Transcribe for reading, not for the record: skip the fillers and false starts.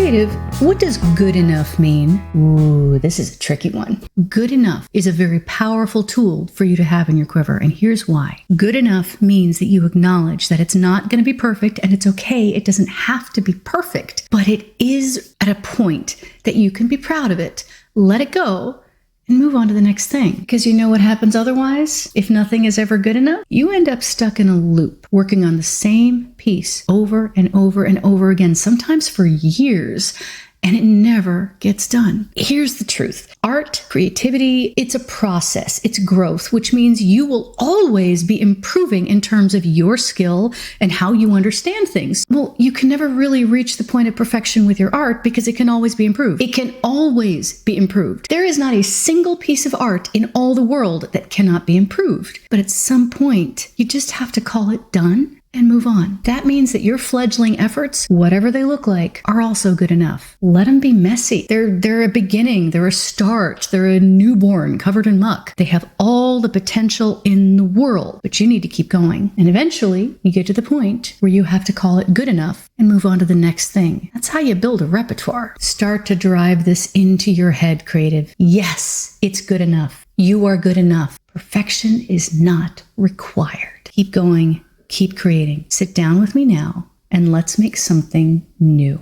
Creative, what does good enough mean? Ooh, this is a tricky one. Good enough is a very powerful tool for you to have in your quiver, and here's why. Good enough means that you acknowledge that it's not going to be perfect, and it's okay. It doesn't have to be perfect, but it is at a point that you can be proud of it, let it go, and move on to the next thing. Because you know what happens otherwise? If nothing is ever good enough, you end up stuck in a loop, working on the same piece over and over and over again, sometimes for years, and it never gets done. Here's the truth. Art, creativity, it's a process. It's growth, which means you will always be improving in terms of your skill and how you understand things. Well, you can never really reach the point of perfection with your art because it can always be improved. It can always be improved. There is not a single piece of art in all the world that cannot be improved. But at some point, you just have to call it done and move on. That means that your fledgling efforts, whatever they look like, are also good enough. Let them be messy. They're a beginning, they're a start, they're a newborn covered in muck. They have all the potential in the world, but you need to keep going. And eventually, you get to the point where you have to call it good enough and move on to the next thing. That's how you build a repertoire. Start to drive this into your head, creative. Yes, it's good enough. You are good enough. Perfection is not required. Keep going. Keep creating. Sit down with me now and let's make something new.